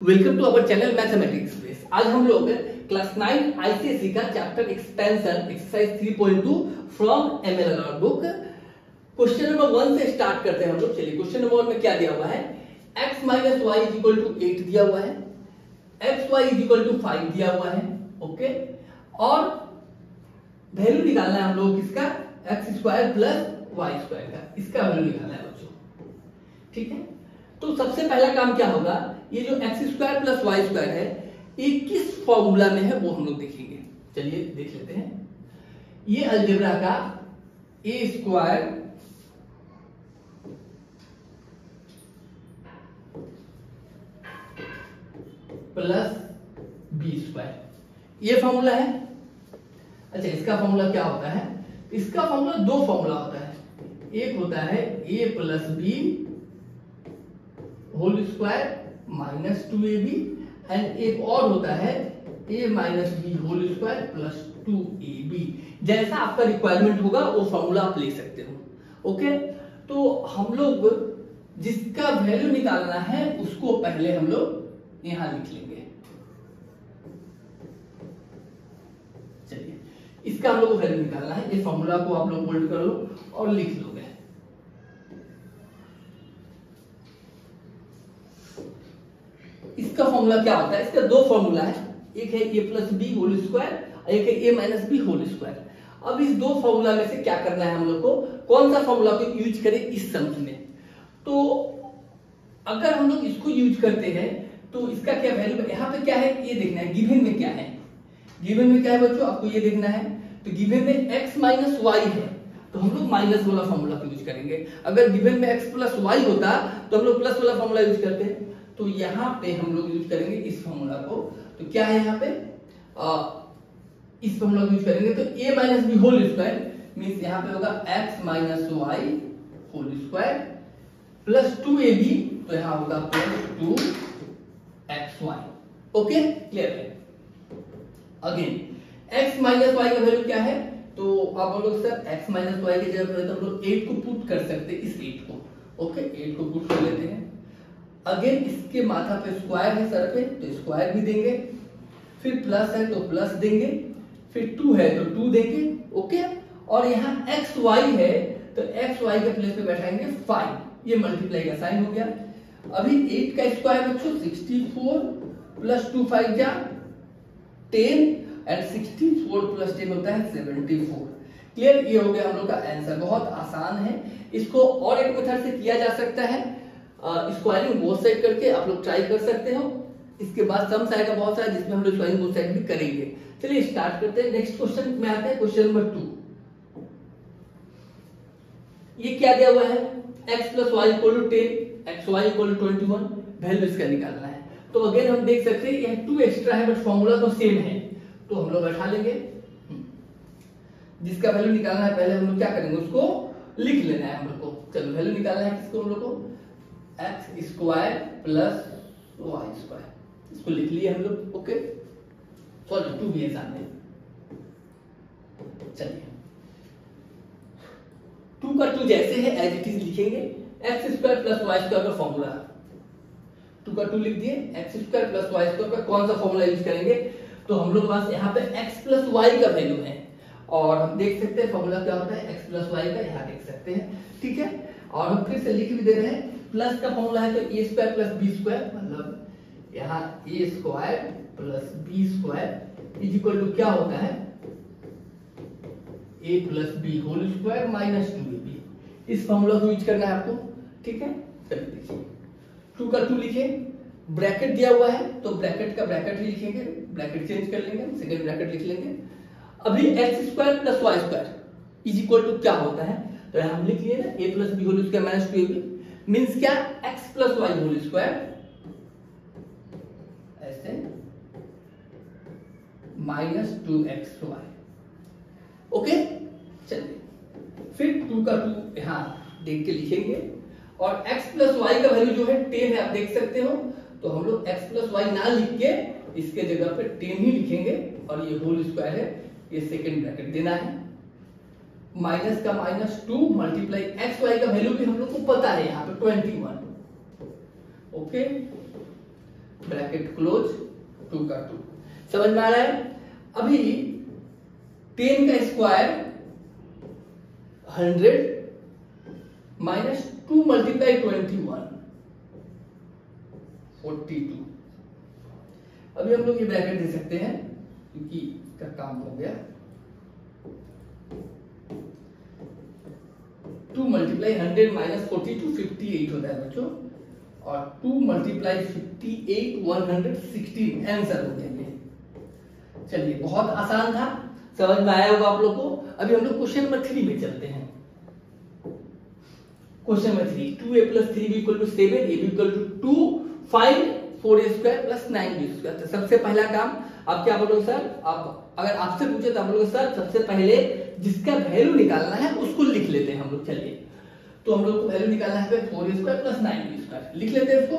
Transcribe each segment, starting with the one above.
Welcome to our channel mathematics base. आज हम लोग क्लास 9 आईसीएसई का chapter expansion exercise 3.2 from MLR book question number 1 से start करते हैं हम लोग। चलिए क्वेश्चन नंबर 1 में क्या दिया हुआ है, x minus Y is equal to 8 दिया हुआ है, X Y is equal to 5 दिया हुआ है। ओके, और वैल्यू निकालना है हम लोग किसका, X square plus Y square का, इसका वैल्यू निकालना है बच्चों। ठीक है, तो सबसे पहला काम क्या होगा, ये जो X square plus Y square है ये किस फॉर्मूला में है वो हम लोग देखेंगे। चलिए देख लेते हैं। ये अलजेब्रा का ए स्क्वायर प्लस बी स्क्वायर ये फॉर्मूला है। अच्छा, इसका फॉर्मूला क्या होता है, इसका फॉर्मूला दो फॉर्मूला होता है, एक होता है A plus B whole square minus 2ab and एक और होता है a minus B whole square plus 2ab। जैसा आपका रिक्वायरमेंट होगा वो फॉर्मूला आप ले सकते हो। ओके, तो हम लोग जिसका वैल्यू निकालना है उसको पहले हम लोग यहां लिख लेंगे। चलिए, इसका हम लोग को वैल्यू निकालना है, इस फॉर्मूला को आप लोग बोल्ड कर लो और लिख लोगे। इसका फॉर्मूला क्या होता है, इसका दो फॉर्मूला है, एक है A plus B whole square, एक है ए माइनस बी होल स्क्वायर। अब इस दो फॉर्मूला में से क्या करना है हम लोग को, कौन सा फॉर्मूला को यूज करें इस सम्स में। तो अगर हम लोग इसको यूज करते हैं तो इसका क्या वैल्यू, यहाँ पे क्या है ये देखना है, गिवन में क्या है, गिवन में क्या है बच्चों आपको ये देखना है। तो गिवन में x माइनस वाई है तो हम लोग माइनस वाला फॉर्मूला को यूज करेंगे। अगर गिवन में x प्लस वाई होता तो हम लोग प्लस वाला फॉर्मूला यूज करते हैं। तो यहाँ पे हम लोग यूज करेंगे इस फॉर्मूला को। तो क्या है यहाँ पे, इस फॉर्मूला को यूज करेंगे तो a minus B whole square means यहाँ पे होगा x minus Y whole square plus 2ab, तो यहाँ होगा प्लस 2xy। ओके, क्लियर है। अगेन x माइनस वाई का वैल्यू क्या है, तो आप बोलोगे सर x माइनस वाई की जगह पर हम लोग 8 को पुट कर सकते हैं, इस 8 को। ओके, 8 को पुट कर लेते हैं। अगेन इसके माथा पे स्क्वायर है सर पे तो स्क्वायर भी देंगे, फिर प्लस है तो प्लस देंगे, फिर 2 है तो 2 देंगे। ओके, और यहाँ एक्स वाई है तो एक्स वाई के प्लेस पे बैठाएंगे 5, ये मल्टीप्लाई का साइन हो गया। अभी 8 का स्क्वायर बच्चों 64 प्लस 2 5 जा 10 एंड 64 प्लस 10 होता है 74। क्लियर, ये हो गया हम लोग का आंसर। बहुत आसान है, इसको और एक मेथड से किया जा सकता है, स्क्वायरिंग बोथ साइड करके आप लोग ट्राई कर सकते हो। इसके बाद सम्स आएगा बहुत सारा जिसमें हम लोग स्क्वायरिंग बोथ साइड भी करेंगे। चलिए स्टार्ट करते हैं। नेक्स्ट क्वेश्चन में आते हैं, क्वेश्चन नंबर 2। ये क्या दिया हुआ है, x plus Y equal to 10, X Y equal to 21, value इसका निकालना है। तो अगेन हम देख सकते हैं यह 2 एक्स्ट्रा है बट फॉर्मूला तो सेम है, तो हम लोग बैठा लेंगे। जिसका वैल्यू निकालना है पहले हम लोग क्या करेंगे, उसको लिख लेना है हम लोग को। चलो वैल्यू निकालना है किसको, हम लोग को X square plus Y square, इसको लिख लिए हम लोग। ओके, सॉरी 2 भी है सामने। चलिए 2 का 2 जैसे है एज इट इज लिखेंगे, X square plus Y square का फॉर्मूला 2 का 2 लिख दिए। X square plus Y square का कौन सा फॉर्मूला यूज करेंगे, तो हम लोग पास यहाँ पे x प्लस वाई का वैल्यू है और हम देख सकते हैं फॉर्मूला क्या होता है x प्लस वाई का, यहाँ देख सकते हैं। ठीक है, और हम फिर से लिख भी दे रहे हैं, प्लस का फॉर्मूला है तो A square plus B square, मतलब यहाँ A square plus B square is equal to क्या होता है, A plus B whole square minus 2ab। इस फॉर्मूला को यूज करना है आपको। ठीक है, चलिए देखिए 2 का 2 लिखे, ब्रैकेट दिया हुआ है तो ब्रैकेट का ब्रैकेट ही लिखेंगे, ब्रैकेट चेंज कर लेंगे, सेकंड ब्रैकेट लिख लेंगे। अभी X square plus Y square is equal to क्या होता है, तो हम लिख लिए ना A plus B whole square minus 2ab means क्या, x plus Y whole square ऐसे माइनस 2xy। ओके, चलिए फिर 2 का 2 यहां देख के लिखेंगे और x प्लस वाई का वैल्यू जो है 10 है, आप देख सकते हो। तो हम लोग x प्लस वाई ना लिख के इसके जगह पे 10 ही लिखेंगे और ये होल स्क्वायर है, ये सेकंड ब्रैकेट देना है। माइनस का माइनस 2 मल्टीप्लाई एक्स वाई का वैल्यू भी हम लोग को पता है यहाँ पे 21। ओके, ब्रैकेट क्लोज 2 का 2। समझ में आ रहा है? अभी 10 का स्क्वायर 100 माइनस 2 मल्टीप्लाई 21 42। अभी हम लोग ये ब्रैकेट दे सकते हैं क्योंकि इसका काम हो गया। 2 मल्टीप्लाई 100 माइनस 42 58 होता है बच्चों, और 2 मल्टीप्लाई 58 116 आंसर हो गया ये। चलिए बहुत आसान था, समझ में आया होगा आप लोग को। अभी हम लोग क्वेश्चन नंबर 3 में चलते हैं। Question number 3, 2a + 3b = 7, ab = 2, find 4a² + 9b²। तो सबसे पहला काम आप क्या बोलोगे सर? आप अगर आपसे पूछे तो आप बोलोगे सर सबसे पहले जिसका वैल्यू निकालना है उसको लिख लेते हैं हम लोग। चलिए तो हम लोग को वैल्यू निकालना है 4a² + 9b²। लिख लेते हैं इसको।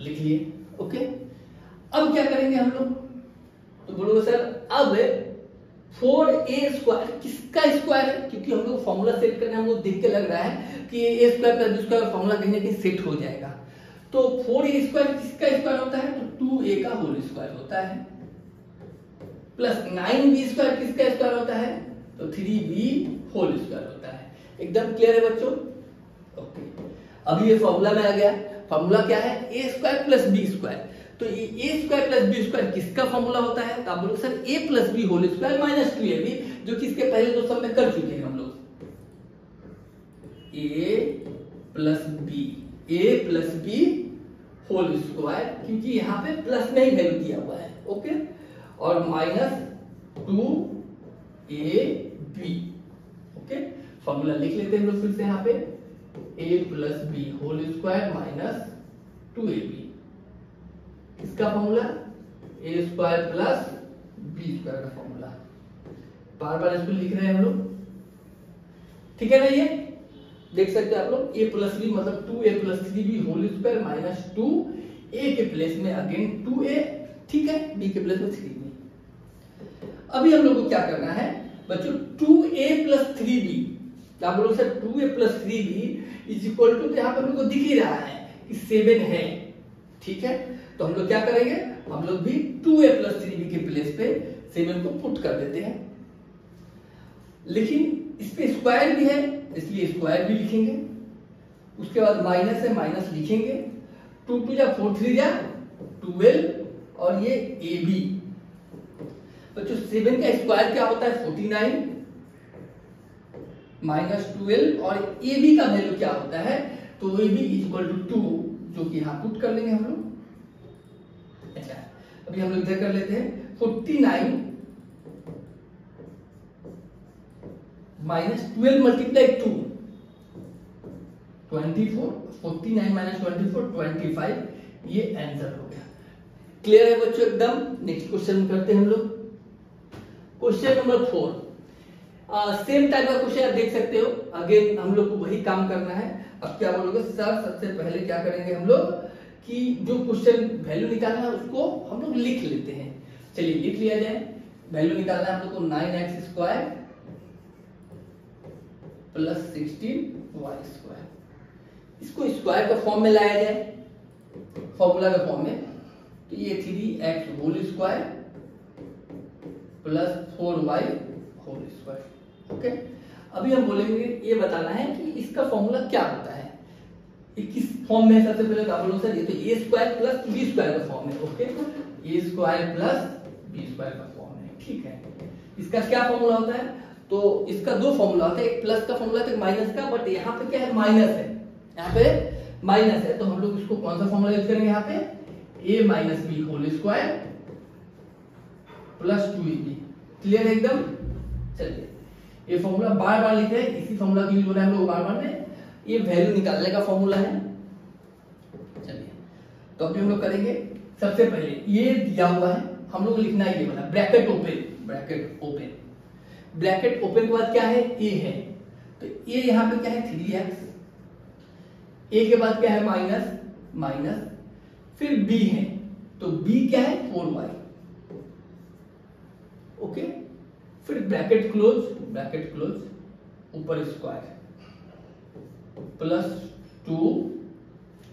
लिख लिए, ओके। अब क्या करेंगे हम लोग? तो बोलोगे सर अब 4a² किसका स्क्वायर है? क्योंकि हम लोग फॉर्मूला सेट करना है, हम लोग देख के लग रहा है कि a² + b² फॉर्मूला कहीं ना कहीं सेट हो जाएगा। तो 4a² किसका स्क्वायर होता है? तो 2a का होल स्क्वायर होता है, प्लस 9b² किसका स्क्वायर होता है? तो 3b होल स्क्वायर होता है। एकदम क्लियर है बच्चों? ओके। अभी ये फॉर्मूला में आ गया। फॉर्मूला क्या है? a² + b²। तो ये a² + b² किसका फॉर्मूला होता है? तो आप बोलोगे sir a + b whole square minus 2ab, जो कि इसके पहले दो सब में कर चुके हैं हम लोग। a + b होल स्क्वायर, क्योंकि यहाँ पे प्लस में ही वैल्यू दिया हुआ है, ओके, और माइनस 2ab, ओके। फॉर्मूला लिख लेते हैं हम लोग फिर से यहाँ पे, a + b whole square minus 2ab। इसका फॉर्मूला a² + b² का फॉर्मूला। बार बार इसको लिख रहे हैं हम लोग, ठीक है ना? ये देख सकते हैं आप लोग, a + b मतलब 2a + 3b whole square minus 2a के प्लेस में अगेन 2a, ठीक है, b के प्लेस में 3b। अभी हम लोग को क्या करना है बच्चों? 2a + 3b। क्या बोलो सर? 2a + 3b = तो यहाँ पर हमको दिख ही रहा है कि 7 है, ठीक है। तो हम लोग क्या करेंगे? हम लोग भी 2a + 3b के प्लेस पे 7 को पुट कर देते हैं। लेकिन इस पे स्क्वायर भी है इसलिए स्क्वायर भी लिखेंगे। उसके बाद माइनस है, माइनस लिखेंगे। 2 × 2 = 4, 3 = 12, और ये ab। बच्चों 7 का स्क्वायर क्या होता है? 49 माइनस 12, और ab का वैल्यू क्या होता है? तो ab = 2, जो कि यहां पुट कर लेंगे हम लोग। अच्छा, अभी हम लोग इधर कर लेते हैं। 49 माइनस 12 मल्टीप्लाई 2 24, 49 माइनस 24 25, ये आंसर हो गया। क्लियर है बच्चों एकदम? नेक्स्ट क्वेश्चन करते हैं हम लोग। क्वेश्चन नंबर 4, सेम टाइप का क्वेश्चन आप देख सकते हो। अगेन हम लोग को वही काम करना है। अब क्या बोलोगे सर? सबसे पहले क्या करेंगे हम लोग कि जो क्वेश्चन वैल्यू निकालना है उसको हम लोग लिख लेते हैं। चलिए लिख लिया जाए। वैल्यू निकालना है हम लोग को 9x² + 16y²। इसको स्क्वायर का फॉर्म में लाया जाए, फॉर्मूला के फॉर्म में। तो ये 3x whole square + 4y², okay. अभी हम बोलेंगे, ये बताना है कि इसका फॉर्मूला क्या होता है, ये किस फॉर्म में है। सबसे पहले आप बोलो सर ये तो a² + b² का फॉर्म है, ओके। a² + b² का फॉर्म है, ठीक है। इसका क्या फॉर्मूला होता है? तो इसका दो फॉर्मूला होता है, एक प्लस का फॉर्मूला है, एक माइनस का। बट यहाँ पे क्या है? माइनस है, यहाँ पे माइनस है। तो हम लोग इसको कौन सा फॉर्मूला यूज करेंगे यहाँ पे? a - b whole square + 2ab। Clear है एकदम? चलिए ये फॉर्मूला बार बार लिख रहे हैं, इसी फॉर्मूला की यूज हो रहा है हम लोग बार बार में। ये वैल्यू निकालने का फॉर्मूला है। चलिए तो अभी हम लोग करेंगे। सबसे पहले ये दिया हुआ है, हम लोग लिखना है ये वाला bracket open, bracket open. Bracket open के बाद क्या है? a है, तो a यहाँ पे क्या है? 3x। a के बाद क्या है? माइनस माइनस, फिर b है, तो b क्या है? 4y, okay. फिर ब्रैकेट क्लोज, ब्रैकेट क्लोज, ऊपर स्क्वायर प्लस 2,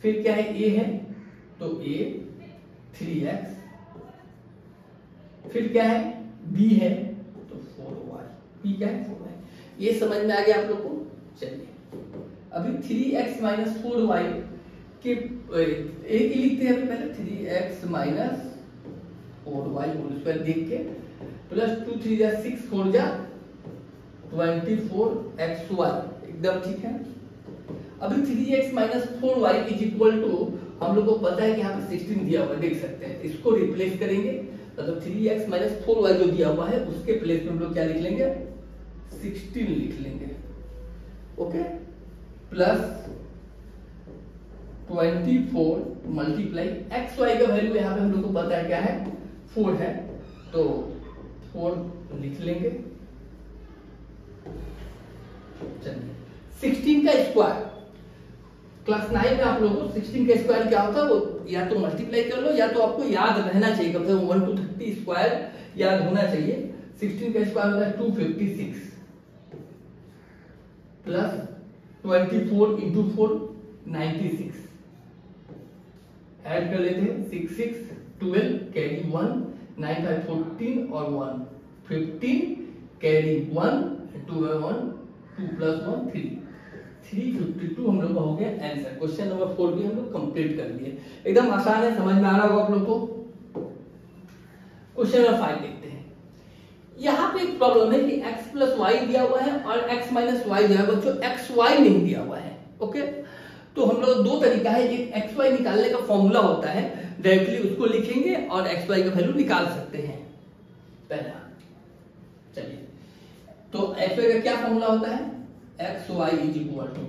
फिर क्या है a है तो a 3x, फिर क्या है b है तो 4y, b क्या है 4y। ये समझ में आ गया आप लोग को। चलिए अभी 3x माइनस 4y के एक ही लिखते हैं अभी पहले, 3x minus 4y whole square देख के, प्लस 2 3 जा 6 4 जा 24xy, एकदम ठीक है। अभी 3x minus 4y is equal to, हम लोग को पता है कि यहाँ पे 16 दिया हुआ है, देख सकते हैं, इसको रिप्लेस करेंगे, मतलब 3x माइनस 4y जो दिया हुआ है उसके प्लेस में हम लोग क्या लिख लेंगे 16 लिख लेंगे, ओके, प्लस 24 मल्टीप्लाई xy का वैल्यू यहाँ पे हम लोग को पता है क्या है 4 है, तो 4 लिख लेंगे। चलिए 16 का स्क्वायर, क्लास 9 में आप लोगों को 16 का स्क्वायर क्या होता है वो या तो मल्टीप्लाई कर लो या तो आपको याद रहना चाहिए, कम से कम 1 to 30 स्क्वायर याद होना चाहिए। 16 का स्क्वायर होता है 256 प्लस 24 इंटू 4 96, ऐड कर लेते हैं 6 6 12 कैरी 1 9 5 14 और 1 15 कैरी 1 2 1 2 प्लस 1 3 352 हम लोग का हो गया आंसर। क्वेश्चन नंबर 4 भी हम लोग कंप्लीट कर लिए, एकदम आसान है, समझ में आ रहा होगा आप लोग को। क्वेश्चन नंबर 5 देखते हैं। यहाँ पे एक प्रॉब्लम है कि x प्लस वाई दिया हुआ है और x माइनस वाई दिया हुआ है, बच्चों एक्स वाई नहीं दिया हुआ है, ओके। तो हम लोग दो तरीका है, एक एक्स वाई निकालने का फॉर्मूला होता है, डायरेक्टली उसको लिखेंगे और एक्स वाई का वैल्यू निकाल सकते हैं पहला। चलिए तो एक्स वाई का क्या फॉर्मूला होता है, X Y is equal to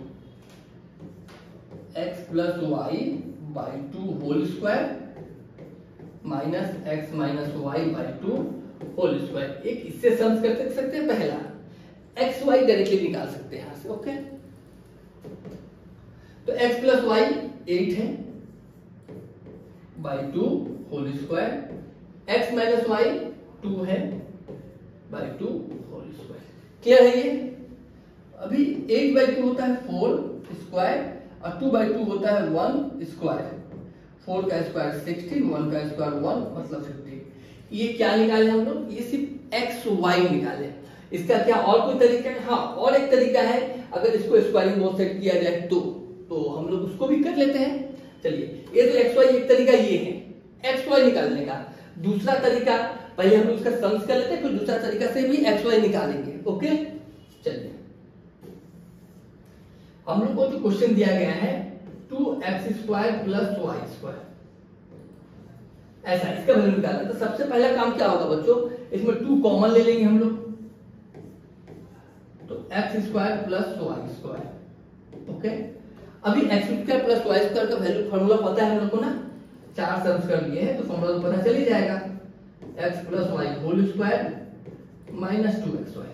X plus Y by 2 whole square minus X minus Y by 2 whole square. एक इससे सम्स कर सकते हैं, पहला एक्स वाई डायरेक्टली निकाल सकते हैं यहां से, ओके। तो x प्लस वाई 8 है by 2 whole square, x minus Y 2 है बाई 2 होल स्क्वायर। क्लियर है ये? अभी 8 बाई 2 होता है 4 स्क्वायर और 2 बाई 2 होता है 1 स्क्वायर। 4 का स्क्वायर 16, 1 का स्क्वायर 1 मतलब 50। ये क्या निकाले हम लोग, ये सिर्फ एक्स वाई निकाले। इसका क्या और कोई तरीका है? हाँ, और एक तरीका है, अगर इसको स्क्वायरिंग बोथ सेट किया जाए तो हम लोग उसको भी कर लेते हैं। चलिए ये तो एक्स वाई एक तरीका ये है एक्स वाई निकालने का। दूसरा तरीका, पहले हम लोग इसका सम्स कर लेते हैं, फिर दूसरा तरीका से भी एक्स वाई निकालेंगे, ओके। चलिए हम लोग को जो क्वेश्चन दिया गया है 2x square plus Y square, ऐसा इसका वैल्यू निकालना। तो सबसे पहला काम क्या होगा बच्चों, इसमें 2 कॉमन ले लेंगे हम लोग, तो x square plus Y square, okay. अभी x square plus Y square का वैल्यू फॉर्मूला पता है हम लोग को ना, 4 सम्स कर लिए हैं तो फॉर्मूला तो पता चल ही जाएगा, x plus Y whole square minus 2xy।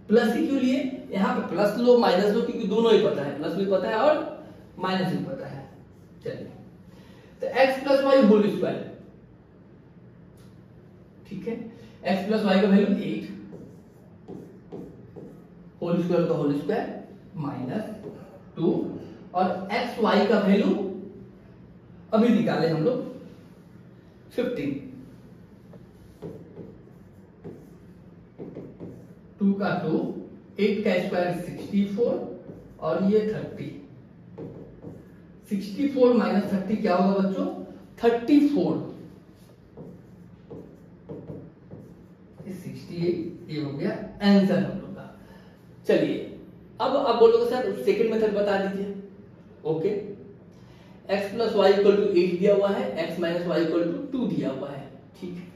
Plus ही क्यों लिए, यहाँ पे प्लस लो माइनस लो, क्योंकि दोनों ही पता है, प्लस भी पता है और माइनस भी पता है। चलिए तो x plus Y whole square, ठीक है, x प्लस वाई का वैल्यू 8 होल स्क्वायर का होल स्क्वायर माइनस 2 और एक्स वाई का वैल्यू अभी निकाले हम लोग 15, 2 का 2, 8 का स्क्वायर 64 और ये 30। 64 माइनस 30 क्या होगा बच्चों, 34। 68 ये हो गया आंसर हम लोग का। चलिए अब आप बोलोगे सर सेकंड मेथड बता दीजिए, okay. x plus Y equal to 8 दिया हुआ है, x minus y equal to 2 दिया हुआ है, ठीक है।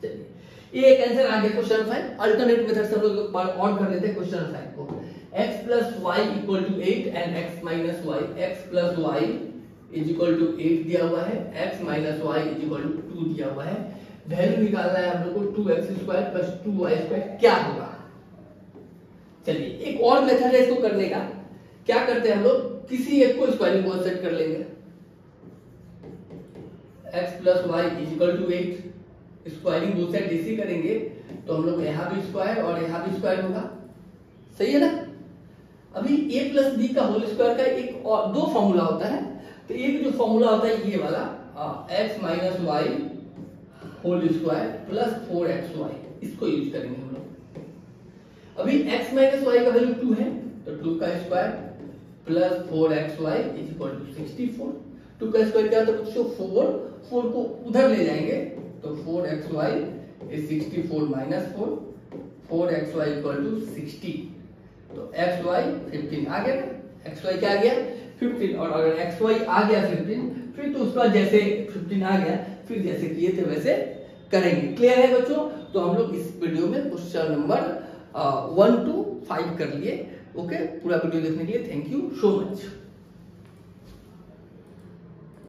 चलिए ये एक आंसर आ गया क्वेश्चन 5। अल्टरनेट मेथड से हम लोग और कर लेते हैं क्वेश्चन 5 को। x plus Y equal to 8 and x minus y, x plus y is equal to 8 दिया हुआ है, x minus Y is equal to 2 दिया हुआ है। वैल्यू निकालना है हम लोग को 2x square plus 2y square क्या होगा। चलिए एक और मेथड है इसको करने का, क्या करते हैं हम लोग, किसी एक को स्क्वायरिंग बोथ सेट कर लेंगे। x plus y is equal to 8, squaring both set इसी करेंगे तो हम लोग यहाँ भी स्क्वायर और यहाँ भी स्क्वायर होगा, सही है ना। अभी a प्लस बी का होल स्क्वायर का एक और दो फॉर्मूला होता है। तो एक जो फॉर्मूला होता है ये वाला x minus Y whole square plus 4xy, इसको यूज करेंगे हम लोग। अभी x माइनस वाई का वैल्यू 2 है, तो 2 का square plus 4xy is equal to 64। 2 का स्क्वायर क्या होता है बच्चों 4 को उधर ले जाएंगे तो 4xy is 64 minus 4xy equal to 60। तो xy 15 आ गया ना, xy क्या आ गया 15, और अगर xy आ गया 15 फिर तो उसका जैसे 15 आ गया फिर जैसे किए थे वैसे करेंगे। क्लियर है बच्चों। तो हम लोग इस वीडियो में क्वेश्चन नंबर 1 to 5 कर लिए। ओके, पूरा वीडियो देखने के लिए थैंक यू सो मच।